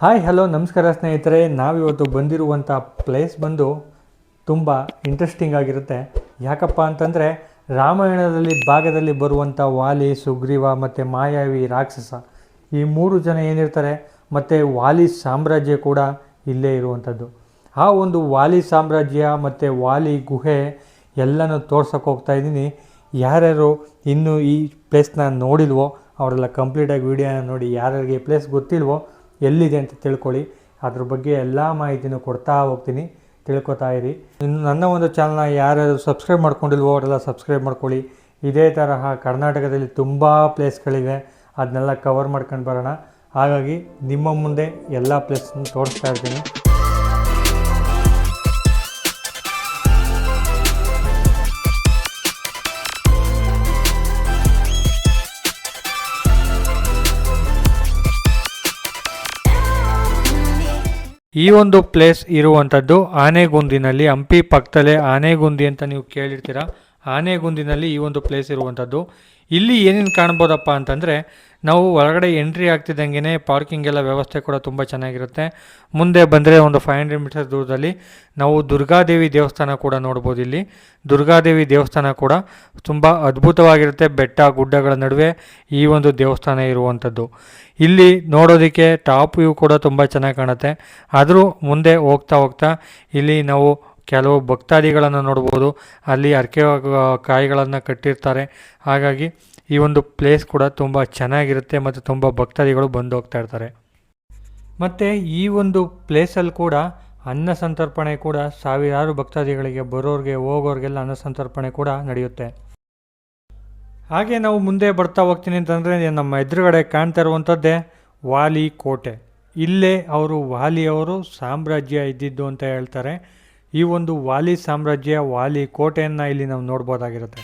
Hi hello ನಮಸ್ಕಾರ ಸ್ನೇಹಿತರೆ. ನಾವಿವತ್ತು ಬಂದಿರುವಂಥ ಪ್ಲೇಸ್ ಬಂದು ತುಂಬ ಇಂಟ್ರೆಸ್ಟಿಂಗ್ ಆಗಿರುತ್ತೆ. ಯಾಕಪ್ಪ ಅಂತಂದರೆ ರಾಮಾಯಣದಲ್ಲಿ ಭಾಗದಲ್ಲಿ ಬರುವಂಥ ವಾಲಿ, ಸುಗ್ರೀವ ಮತ್ತು ಮಾಯಾವಿ ರಾಕ್ಷಸ ಈ 3 ಜನ ಏನಿರ್ತಾರೆ ಮತ್ತು ವಾಲಿ ಸಾಮ್ರಾಜ್ಯ ಕೂಡ ಇಲ್ಲೇ ಇರುವಂಥದ್ದು. ಆ ಒಂದು ವಾಲಿ ಸಾಮ್ರಾಜ್ಯ ಮತ್ತು ವಾಲಿ ಗುಹೆ ಎಲ್ಲನೂ ತೋರ್ಸೋಕೆ ಹೋಗ್ತಾ ಇದ್ದೀನಿ. ಯಾರ್ಯಾರು ಇನ್ನೂ ಈ ಪ್ಲೇಸ್ನ ನೋಡಿಲ್ವೋ ಅವರೆಲ್ಲ ಕಂಪ್ಲೀಟಾಗಿ ವೀಡಿಯೋನ ನೋಡಿ. ಯಾರ್ಯಾರಿಗೆ ಈ ಪ್ಲೇಸ್ ಗೊತ್ತಿಲ್ವೋ ಎಲ್ಲಿದೆ ಅಂತ ತಿಳ್ಕೊಳ್ಳಿ. ಅದ್ರ ಬಗ್ಗೆ ಎಲ್ಲ ಮಾಹಿತಿನೂ ಕೊಡ್ತಾ ಹೋಗ್ತೀನಿ, ತಿಳ್ಕೊತಾ ಇರಿ. ಇನ್ನು ನನ್ನ ಒಂದು ಚಾನಲ್ನ ಯಾರ್ಯಾರು ಸಬ್ಸ್ಕ್ರೈಬ್ ಮಾಡ್ಕೊಂಡಿಲ್ವೋ ಅವರೆಲ್ಲ ಸಬ್ಸ್ಕ್ರೈಬ್ ಮಾಡ್ಕೊಳ್ಳಿ. ಇದೇ ತರಹ ಕರ್ನಾಟಕದಲ್ಲಿ ತುಂಬ ಪ್ಲೇಸ್ಗಳಿವೆ, ಅದನ್ನೆಲ್ಲ ಕವರ್ ಮಾಡ್ಕೊಂಡು ಬರೋಣ. ಹಾಗಾಗಿ ನಿಮ್ಮ ಮುಂದೆ ಎಲ್ಲ ಪ್ಲೇಸನ್ನು ತೋರಿಸ್ತಾ ಇರ್ತೀನಿ. ಈ ಒಂದು ಪ್ಲೇಸ್ ಇರುವಂಥದ್ದು ಆನೆಗುಂದಿನಲ್ಲಿ, ಹಂಪಿ ಪಕ್ಕದಲ್ಲೇ ಆನೆಗುಂದಿ ಅಂತ ನೀವು ಕೇಳಿರ್ತೀರ. ಆನೆಗುಂದಿನಲ್ಲಿ ಈ ಒಂದು ಪ್ಲೇಸ್ ಇರುವಂಥದ್ದು. ಇಲ್ಲಿ ಏನೇನು ಕಾಣ್ಬೋದಪ್ಪ ಅಂತಂದರೆ, ನಾವು ಒಳಗಡೆ ಎಂಟ್ರಿ ಆಗ್ತಿದ್ದಂಗೆ ಪಾರ್ಕಿಂಗ್ ಎಲ್ಲ ವ್ಯವಸ್ಥೆ ಕೂಡ ತುಂಬ ಚೆನ್ನಾಗಿರುತ್ತೆ. ಮುಂದೆ ಬಂದರೆ ಒಂದು 500 ಮೀಟರ್ಸ್ ದೂರದಲ್ಲಿ ನಾವು ದುರ್ಗಾದೇವಿ ದೇವಸ್ಥಾನ ಕೂಡ ನೋಡ್ಬೋದು. ಇಲ್ಲಿ ದುರ್ಗಾದೇವಿ ದೇವಸ್ಥಾನ ಕೂಡ ತುಂಬ ಅದ್ಭುತವಾಗಿರುತ್ತೆ. ಬೆಟ್ಟ ಗುಡ್ಡಗಳ ನಡುವೆ ಈ ಒಂದು ದೇವಸ್ಥಾನ ಇರುವಂಥದ್ದು. ಇಲ್ಲಿ ನೋಡೋದಕ್ಕೆ ಟಾಪ್ ವ್ಯೂ ಕೂಡ ತುಂಬ ಚೆನ್ನಾಗಿ ಕಾಣುತ್ತೆ. ಆದರೂ ಮುಂದೆ ಹೋಗ್ತಾ ಇಲ್ಲಿ ನಾವು ಕೆಲವು ಭಕ್ತಾದಿಗಳನ್ನು ನೋಡ್ಬೋದು. ಅಲ್ಲಿ ಹರಕೆ ಕಾಯಿಗಳನ್ನು ಕಟ್ಟಿರ್ತಾರೆ. ಹಾಗಾಗಿ ಈ ಒಂದು ಪ್ಲೇಸ್ ಕೂಡ ತುಂಬ ಚೆನ್ನಾಗಿರುತ್ತೆ ಮತ್ತು ತುಂಬ ಭಕ್ತಾದಿಗಳು ಬಂದು ಹೋಗ್ತಾ ಇರ್ತಾರೆ. ಮತ್ತು ಈ ಒಂದು ಪ್ಲೇಸಲ್ಲಿ ಕೂಡ ಅನ್ನ ಸಂತರ್ಪಣೆ ಕೂಡ ಸಾವಿರಾರು ಭಕ್ತಾದಿಗಳಿಗೆ ಬರೋರಿಗೆ ಹೋಗೋರಿಗೆಲ್ಲ ಅನ್ನ ಸಂತರ್ಪಣೆ ಕೂಡ ನಡೆಯುತ್ತೆ. ಹಾಗೆ ನಾವು ಮುಂದೆ ಬರ್ತಾ ಹೋಗ್ತೀನಿ ಅಂತಂದರೆ ನಮ್ಮ ಎದುರುಗಡೆ ಕಾಣ್ತಾ ಇರುವಂಥದ್ದೇ ವಾಲಿ ಕೋಟೆ. ಇಲ್ಲೇ ವಾಲಿಯವರು ಸಾಮ್ರಾಜ್ಯ ಇದ್ದಿದ್ದು ಅಂತ ಹೇಳ್ತಾರೆ. ಈ ಒಂದು ವಾಲಿ ಸಾಮ್ರಾಜ್ಯ, ವಾಲಿ ಕೋಟೆಯನ್ನು ಇಲ್ಲಿ ನಾವು ನೋಡ್ಬೋದಾಗಿರುತ್ತೆ.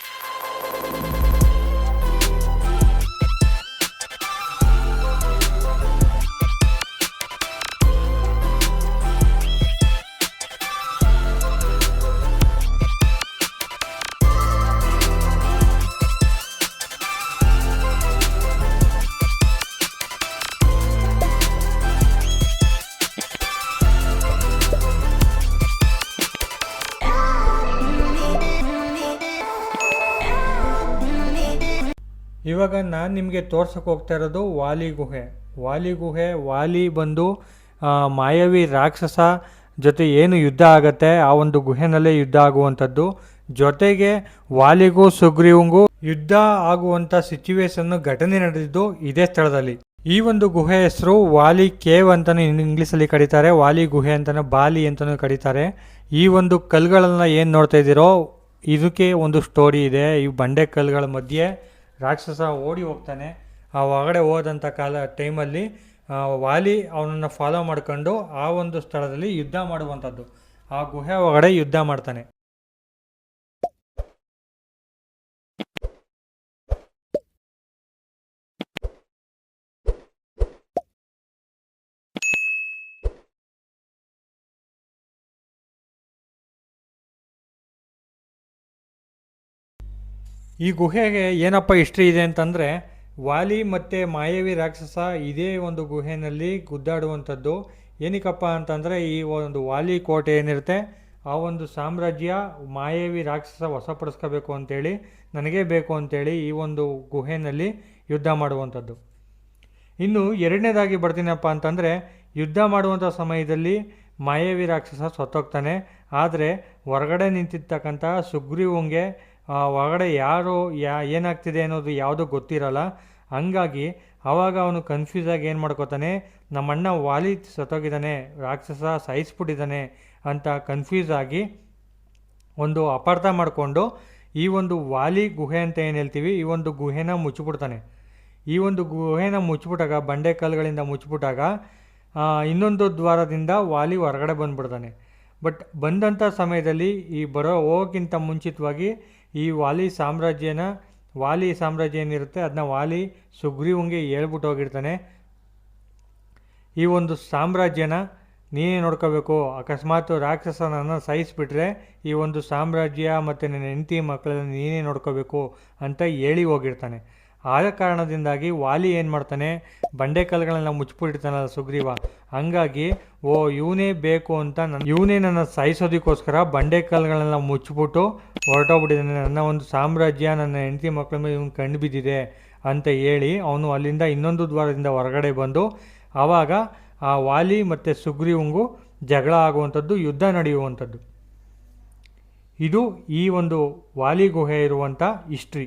ಇವಾಗ ನಾನು ನಿಮಗೆ ತೋರ್ಸೋಕೆ ಹೋಗ್ತಾ ಇರೋದು ವಾಲಿ ಗುಹೆ. ವಾಲಿ ಬಂದು ಮಾಯಾವಿ ರಾಕ್ಷಸ ಜೊತೆ ಏನು ಯುದ್ಧ ಆಗುತ್ತೆ ಆ ಒಂದು ಗುಹೆನಲ್ಲೇ ಯುದ್ಧ ಆಗುವಂಥದ್ದು. ಜೊತೆಗೆ ವಾಲಿಗೂ ಸುಗ್ರೀವಂಗೂ ಯುದ್ಧ ಆಗುವಂಥ ಸಿಚುವೇಶನ್ನು ಘಟನೆ ನಡೆದಿದ್ದು ಇದೇ ಸ್ಥಳದಲ್ಲಿ. ಈ ಒಂದು ಗುಹೆ ಹೆಸರು ವಾಲಿ ಕೇವ್ ಅಂತಲೂ ಇಂಗ್ಲೀಷಲ್ಲಿ ಕರೀತಾರೆ, ವಾಲಿ ಗುಹೆ ಅಂತಲೂ, ಬಾಲಿ ಅಂತಲೂ ಕರೀತಾರೆ. ಈ ಒಂದು ಕಲ್ಲುಗಳನ್ನ ಏನು ನೋಡ್ತಾ ಇದ್ದೀರೋ ಇದಕ್ಕೆ ಒಂದು ಸ್ಟೋರಿ ಇದೆ. ಈ ಬಂಡೆ ಕಲ್ಲುಗಳ ಮಧ್ಯೆ ರಾಕ್ಷಸ ಓಡಿ ಹೋಗ್ತಾನೆ. ಆ ಒಳಗಡೆ ಹೋದಂಥ ಟೈಮಲ್ಲಿ ವಾಲಿ ಅವನನ್ನು ಫಾಲೋ ಮಾಡ್ಕೊಂಡು ಆ ಒಂದು ಸ್ಥಳದಲ್ಲಿ ಯುದ್ಧ ಮಾಡುವಂಥದ್ದು. ಆ ಗುಹೆ ಒಳಗಡೆ ಯುದ್ಧ ಮಾಡ್ತಾನೆ. ಈ ಗುಹೆಗೆ ಏನಪ್ಪ ಹಿಸ್ಟ್ರಿ ಇದೆ ಅಂತಂದರೆ, ವಾಲಿ ಮತ್ತು ಮಾಯಾವಿ ರಾಕ್ಷಸ ಇದೇ ಒಂದು ಗುಹೆಯಲ್ಲಿ ಗುದ್ದಾಡುವಂಥದ್ದು. ಏನಕ್ಕಪ್ಪ ಅಂತಂದರೆ, ಈ ಒಂದು ವಾಲಿ ಕೋಟೆ ಏನಿರುತ್ತೆ ಆ ಒಂದು ಸಾಮ್ರಾಜ್ಯ ಮಾಯಾವಿ ರಾಕ್ಷಸ ವಶಪಡಿಸ್ಕೋಬೇಕು ಅಂತೇಳಿ, ನನಗೇ ಬೇಕು ಅಂತೇಳಿ ಈ ಒಂದು ಗುಹೆಯಲ್ಲಿ ಯುದ್ಧ ಮಾಡುವಂಥದ್ದು. ಇನ್ನು ಎರಡನೇದಾಗಿ ಬರ್ತೀನಪ್ಪ ಅಂತಂದರೆ, ಯುದ್ಧ ಮಾಡುವಂಥ ಸಮಯದಲ್ಲಿ ಮಾಯಾವಿ ರಾಕ್ಷಸ ಸತ್ತೋಗ್ತಾನೆ. ಆದರೆ ಹೊರಗಡೆ ನಿಂತಿರ್ತಕ್ಕಂಥ ಸುಗ್ರೀವಂಗೆ ಒಳಗಡೆ ಏನಾಗ್ತಿದೆ ಅನ್ನೋದು ಯಾವುದೂ ಗೊತ್ತಿರಲ್ಲ. ಹಂಗಾಗಿ ಆವಾಗ ಅವನು ಕನ್ಫ್ಯೂಸಾಗಿ ಏನು ಮಾಡ್ಕೋತಾನೆ, ನಮ್ಮಣ್ಣ ವಾಲಿ ಸತ್ತೋಗಿದ್ದಾನೆ, ರಾಕ್ಷಸ ಸಾಯಿಸ್ಬಿಟ್ಟಿದ್ದಾನೆ ಅಂತ ಕನ್ಫ್ಯೂಸ್ ಆಗಿ ಒಂದು ಅಪಾರ್ಥ ಮಾಡಿಕೊಂಡು ಈ ಒಂದು ವಾಲಿ ಗುಹೆ ಅಂತ ಏನು ಹೇಳ್ತೀವಿ ಈ ಒಂದು ಗುಹೆನ ಮುಚ್ಚಿಬಿಡ್ತಾನೆ. ಈ ಒಂದು ಗುಹೆನ ಮುಚ್ಚಿಬಿಟ್ಟಾಗ, ಬಂಡೆ ಕಲ್ಲುಗಳಿಂದ ಮುಚ್ಚಿಬಿಟ್ಟಾಗ ಇನ್ನೊಂದು ದ್ವಾರದಿಂದ ವಾಲಿ ಹೊರಗಡೆ ಬಂದುಬಿಡ್ತಾನೆ. ಬಟ್ ಬಂದಂಥ ಸಮಯದಲ್ಲಿ ಈ ಹೋಗೋಕ್ಕಿಂತ ಮುಂಚಿತವಾಗಿ ಈ ವಾಲಿ ಸಾಮ್ರಾಜ್ಯ ಏನಿರುತ್ತೆ ಅದನ್ನ ವಾಲಿ ಸುಗ್ರೀವಂಗೆ ಹೇಳ್ಬಿಟ್ಟು ಹೋಗಿರ್ತಾನೆ. ಈ ಒಂದು ಸಾಮ್ರಾಜ್ಯನ ನೀನೇ ನೋಡ್ಕೋಬೇಕು, ಅಕಸ್ಮಾತ್ ರಾಕ್ಷಸನನ್ನು ಸಾಯಿಸಿಬಿಟ್ರೆ ಈ ಒಂದು ಸಾಮ್ರಾಜ್ಯ ಮತ್ತು ನನ್ನ ಹೆಂಡತಿ ಮಕ್ಕಳನ್ನು ನೀನೇ ನೋಡ್ಕೋಬೇಕು ಅಂತ ಹೇಳಿ ಹೋಗಿರ್ತಾನೆ. ಆದ ಕಾರಣದಿಂದಾಗಿ ವಾಲಿ ಏನು ಮಾಡ್ತಾನೆ, ಬಂಡೆಕಲ್ಲುಗಳನ್ನೆಲ್ಲ ಮುಚ್ಚಿಬಿಟ್ಟಿರ್ತಾನಲ್ಲ ಸುಗ್ರೀವ, ಹಂಗಾಗಿ ಇವನೇ ಬೇಕು ಅಂತ ಇವನೇ ನನ್ನ ಸಾಯಿಸೋದಕ್ಕೋಸ್ಕರ ಬಂಡೆಕಲ್ಲುಗಳನ್ನೆಲ್ಲ ಮುಚ್ಚಿಬಿಟ್ಟು ಹೊರಟೋಗ್ಬಿಟ್ಟಿದ್ದಾನೆ, ನನ್ನ ಒಂದು ಸಾಮ್ರಾಜ್ಯ, ನನ್ನ ಹೆಂಡತಿ ಮಕ್ಕಳ ಮೇಲೆ ಇವನು ಕಂಡು ಬಿದ್ದಿದೆ ಅಂತ ಹೇಳಿ ಅವನು ಅಲ್ಲಿಂದ ಇನ್ನೊಂದು ದ್ವಾರದಿಂದ ಹೊರಗಡೆ ಬಂದು ಆವಾಗ ಆ ವಾಲಿ ಮತ್ತು ಸುಗ್ರೀವಂಗೂ ಜಗಳ ಆಗುವಂಥದ್ದು, ಯುದ್ಧ ನಡೆಯುವಂಥದ್ದು. ಇದು ಈ ಒಂದು ವಾಲಿ ಗುಹೆ ಇರುವಂಥ ಹಿಸ್ಟ್ರಿ.